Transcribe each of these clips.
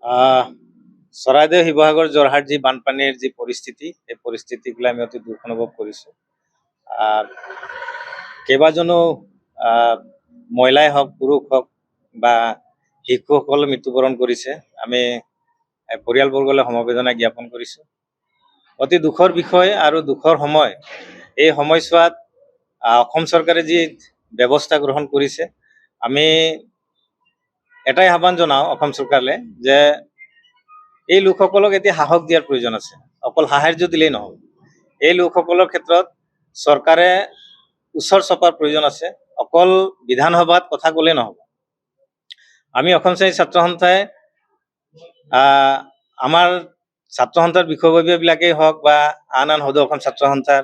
চৰাইদেউ শিৱসাগৰ যোৰহাট যি বানপানীৰ যি পৰিস্থিতি এই পৰিস্থিতিক লৈ আমি অতি দুখ অনুভৱ কৰিছোঁ। কেইবাজনো মহিলাই হওক পুৰুষ হওক বা শিশুসকল মৃত্যুবৰণ কৰিছে। আমি পৰিয়ালবৰ্গলৈ সমবেদনা জ্ঞাপন কৰিছোঁ। অতি দুখৰ বিষয় আৰু দুখৰ সময়। এই সময়ছোৱাত অসম চৰকাৰে যি ব্যৱস্থা গ্ৰহণ কৰিছে, আমি এটাই আহ্বান জনাওঁ অসম চৰকাৰলৈ যে এই লোকসকলক এতিয়া সাহস দিয়াৰ প্ৰয়োজন আছে। অকল সাহাৰ্য দিলেই নহ'ব। এই লোকসকলৰ ক্ষেত্ৰত চৰকাৰে ওচৰ চপাৰ প্ৰয়োজন আছে। অকল বিধানসভাত কথা ক'লেই নহ'ব। আমি অসম শ্ৰেণী ছাত্ৰ সন্থাই আমাৰ ছাত্ৰ সন্থাৰ বিষয়ববীয়াবিলাকেই হওক বা আন আন সদৌ অসম ছাত্ৰ সন্থাৰ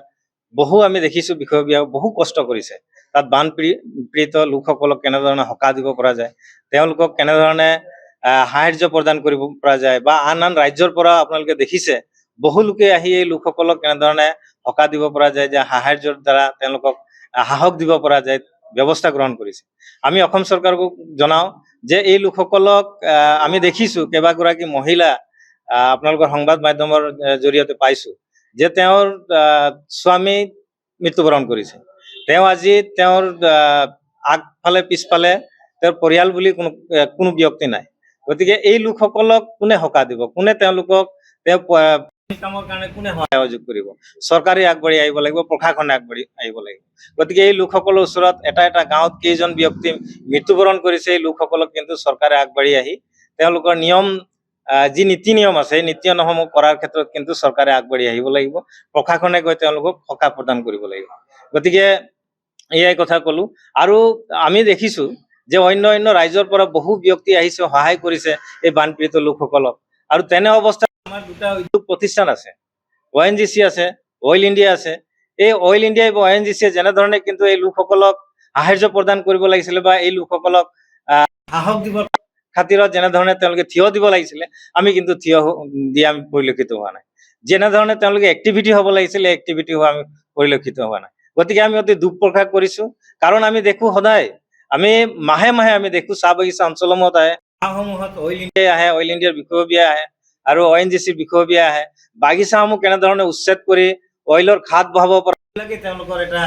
বহু আমি দেখিছোঁ বিষয়ববীয়া বহু কষ্ট কৰিছে। তাত বানপীড়িত লোকসকলক কেনেধৰণে সকাহ দিব পৰা যায়, তেওঁলোকক কেনেধৰণে সাহাৰ্য প্ৰদান কৰিব পৰা যায়, বা আন আন ৰাজ্যৰ পৰা আপোনালোকে দেখিছে বহু লোকে আহি এই লোকসকলক কেনেধৰণে সকাহ দিব পৰা যায়, যে সাহাৰ্যৰ দ্বাৰা তেওঁলোকক সাহস দিব পৰা যায়, ব্যৱস্থা গ্ৰহণ কৰিছে। আমি অসম চৰকাৰক জনাওঁ যে এই লোকসকলক আমি দেখিছোঁ কেইবাগৰাকী মহিলা আপোনালোকৰ সংবাদ মাধ্যমৰ জৰিয়তে পাইছোঁ যে তেওঁৰ স্বামী মৃত্যুবৰণ কৰিছে। তেওঁ আজি তেওঁৰ আগফালে পিছফালে তেওঁৰ পৰিয়াল বুলি কোনো ব্যক্তি নাই। গতিকে এই লোকসকলক কোনে সকাহ দিব, কোনে তেওঁলোকক কামৰ কাৰণে কোনে সহযোগ কৰিব? চৰকাৰে আগবাঢ়ি আহিব লাগিব, প্ৰশাসনে আগবাঢ়ি আহিব লাগিব। গতিকে এই লোকসকলৰ ওচৰত এটা এটা গাঁৱত কেইজন ব্যক্তি মৃত্যুবৰণ কৰিছে, এই লোকসকলক কিন্তু চৰকাৰে আগবাঢ়ি আহি তেওঁলোকৰ নিয়ম যি নীতি নিয়ম আছে এই নীতি নিয়মসমূহ কৰাৰ ক্ষেত্ৰত কিন্তু চৰকাৰে আগবাঢ়ি আহিব লাগিব। প্ৰশাসনে গৈ তেওঁলোকক সকাহ প্ৰদান কৰিব লাগিব। গতিকে এয়াই কথা ক'লো। আৰু আমি দেখিছোঁ যে অন্য ৰাজ্যৰ পৰা বহু ব্যক্তি আহিছে, সহায় কৰিছে এই বানপীড়িত লোকসকলক। আৰু তেনে অৱস্থাত আমাৰ দুটা উদ্যোগ প্ৰতিষ্ঠান আছে, ONGC আছে, অইল ইণ্ডিয়া আছে। এই অইল ইণ্ডিয়া বা ONGCয়ে যেনেধৰণে কিন্তু এই লোকসকলক সাহাৰ্য প্ৰদান কৰিব লাগিছিলে বা এই লোকসকলক সাহস দিব খাতিৰত যেনেধৰণে তেওঁলোকে থিয় দিব লাগিছিলে, আমি কিন্তু থিয় দিয়া পৰিলক্ষিত হোৱা নাই। যেনেধৰণে তেওঁলোকে এক্টিভিটি হ'ব লাগিছিলে এক্টিভিটি হোৱা আমি পৰিলক্ষিত হোৱা নাই। গতিকে আমি অতি দুখ প্ৰকাশ কৰিছোঁ। কাৰণ আমি দেখোঁ সদায়, আমি মাহে মাহে আমি দেখোঁ চাহ বাগিচা অঞ্চলসমূহত আহে, গাঁওসমূহত অইল ইণ্ডিয়া আহে, অইল ইণ্ডিয়াৰ বিষয়ববীয়া আহে আৰু ONGCৰ বিষয়ববীয়া আহে। বাগিচাসমূহ কেনেধৰণে উচ্ছেদ কৰি অইলৰ খাদ বহাব পৰা, তেওঁলোকৰ এটা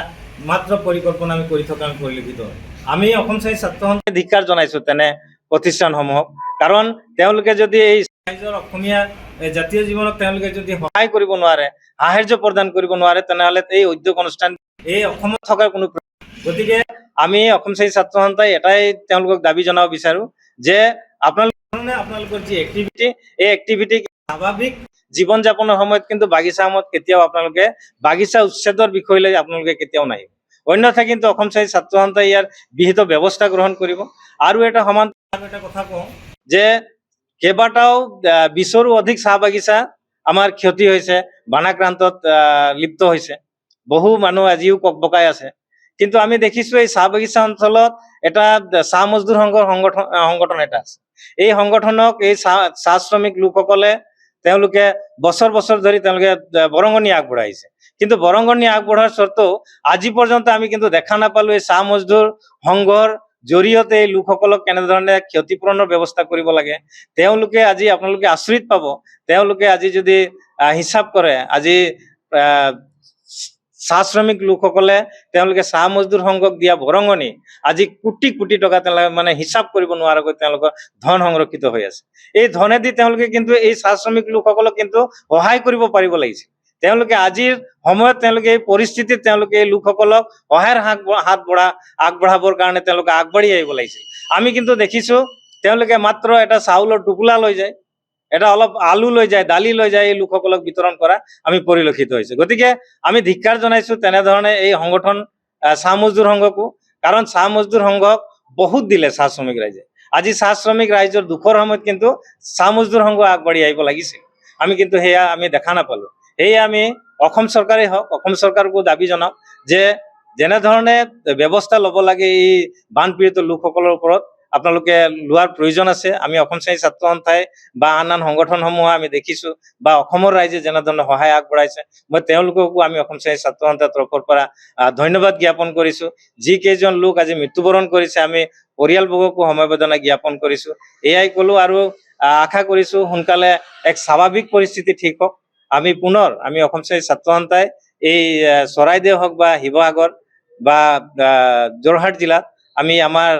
মাত্ৰ পৰিকল্পনা আমি কৰি থকা পৰিলক্ষিত হয়। আমি অসম শ্ৰেণী ছাত্ৰ সন্থাই ধিক্কাৰ জনাইছোঁ তেনে প্ৰতিষ্ঠানসমূহক। কাৰণ তেওঁলোকে যদি এই ৰাইজৰ অসমীয়া জাতীয় জীৱনক তেওঁলোকে যদি সহায় কৰিব নোৱাৰে, সাহাৰ্য প্ৰদান কৰিব নোৱাৰে, তেনেহ'লে এই উদ্যোগ অনুষ্ঠান এই অসমত থকাৰ কোনো। গতিকে আমি অসম শ্ৰেণী ছাত্ৰ সন্থাই এটাই তেওঁলোকক দাবী জনাব বিচাৰোঁ যে আপোনালোকৰ যি এক্টিভিটি, এই এক্টিভিটি স্বাভাৱিক জীৱন যাপনৰ সময়ত কিন্তু বাগিচাসমূহত কেতিয়াও আপোনালোকে বাগিচা উচ্ছেদৰ বিষয় লৈ আপোনালোকে কেতিয়াও নাহিব। অন্যথা কিন্তু অসম শ্ৰেণী ছাত্ৰ সন্থাই ইয়াৰ বিহিত ব্যৱস্থা গ্ৰহণ কৰিব। আৰু এটা এটা কথা কওঁ যে কেইবাটাও 20ৰো অধিক চাহ বাগিচা আমাৰ ক্ষতি হৈছে, বানাক্ৰান্তত লিপ্ত হৈছে। বহু মানুহ আজিও ককবকাই আছে। কিন্তু আমি দেখিছোঁ এই চাহ বাগিচা অঞ্চলত এটা চাহ মজদুৰ সংঘৰ সংগঠন এটা আছে। এই সংগঠনক এই চাহ শ্ৰমিক লোকসকলে তেওঁলোকে বছৰ বছৰ ধৰি তেওঁলোকে বৰঙণি আগবঢ়াইছে। কিন্তু বৰঙণি আগবঢ়াৰ স্বত্তেও আজি পৰ্যন্ত আমি কিন্তু দেখা নাপালোঁ এই চাহ মজদুৰ সংঘৰ জৰিয়তে এই লোকসকলক কেনেধৰণে ক্ষতিপূৰণৰ ব্যৱস্থা কৰিব লাগে। তেওঁলোকে আজি আপোনালোকে আচৰিত পাব, তেওঁলোকে আজি যদি হিচাপ কৰে, আজি চাহ শ্ৰমিক লোকসকলে তেওঁলোকে চাহ মজদুৰ সংঘক দিয়া বৰঙণি আজি কোটি কোটি টকা তেওঁলোকে মানে হিচাপ কৰিব নোৱাৰাকৈ তেওঁলোকৰ ধন সংৰক্ষিত হৈ আছে। এই ধনেদি তেওঁলোকে কিন্তু এই চাহ শ্ৰমিক লোকসকলক কিন্তু সহায় কৰিব পাৰিব লাগিছিল। তেওঁলোকে আজিৰ সময়ত তেওঁলোকে এই পৰিস্থিতিত তেওঁলোকে এই লোকসকলক সহায়ৰ হাত আগবঢ়াবৰ কাৰণে তেওঁলোকে আগবাঢ়ি আহিব লাগিছিল। আমি কিন্তু দেখিছোঁ তেওঁলোকে মাত্ৰ এটা চাউলৰ টোপোলা লৈ যায়, এটা অলপ আলু লৈ যায়, দালি লৈ যায়, এই লোকসকলক বিতৰণ কৰা আমি পৰিলক্ষিত হৈছে। গতিকে আমি ধিক্কাৰ জনাইছোঁ তেনেধৰণে এই সংগঠন চাহ মজদুৰ সংঘকো। কাৰণ চাহ মজদুৰ সংঘক বহুত দিলে চাহ শ্ৰমিক ৰাইজে। আজি চাহ শ্ৰমিক ৰাইজৰ দুখৰ সময়ত কিন্তু চাহ মজদুৰ সংঘ আগবাঢ়ি আহিব লাগিছিল। আমি কিন্তু সেয়া আমি দেখা নাপালোঁ। সেয়ে আমি অসম চৰকাৰেই হওক, অসম চৰকাৰকো দাবী জনাওঁ যে যেনেধৰণে ব্যৱস্থা ল'ব লাগে এই বানপীড়িত লোকসকলৰ ওপৰত আপোনালোকে লোৱাৰ প্ৰয়োজন আছে। আমি অসম শ্ৰেণী ছাত্ৰ সন্থাই বা আন আন সংগঠনসমূহ আমি দেখিছোঁ বা অসমৰ ৰাইজে যেনেধৰণে সহায় আগবঢ়াইছে, মই তেওঁলোককো আমি অসম শ্ৰেণী ছাত্ৰ সন্থাৰ তৰফৰ পৰা ধন্যবাদ জ্ঞাপন কৰিছোঁ। যিকেইজন লোক আজি মৃত্যুবৰণ কৰিছে আমি পৰিয়ালবৰ্গকো সমবেদনা জ্ঞাপন কৰিছোঁ। এয়াই ক'লোঁ। আৰু আশা কৰিছোঁ সোনকালে এক স্বাভাৱিক পৰিস্থিতি ঠিক হওক। আমি অসম চৰকাৰী ছাত্ৰ সন্থাই এই চৰাইদেউ হওক বা শিৱসাগৰ বা যোৰহাট জিলাত আমি আমাৰ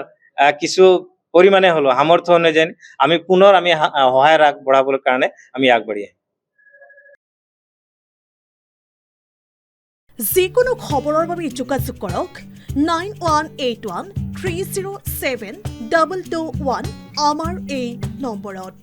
কিছু পৰিমাণে হ'লেও সামৰ্থ্য অনুযায়ী আমি পুনৰ সহায়ৰ আগবঢ়াবৰ কাৰণে আমি আগবাঢ়ি আহিম। যিকোনো খবৰৰ বাবে যোগাযোগ কৰক 9181307221 আমাৰ এই নম্বৰত।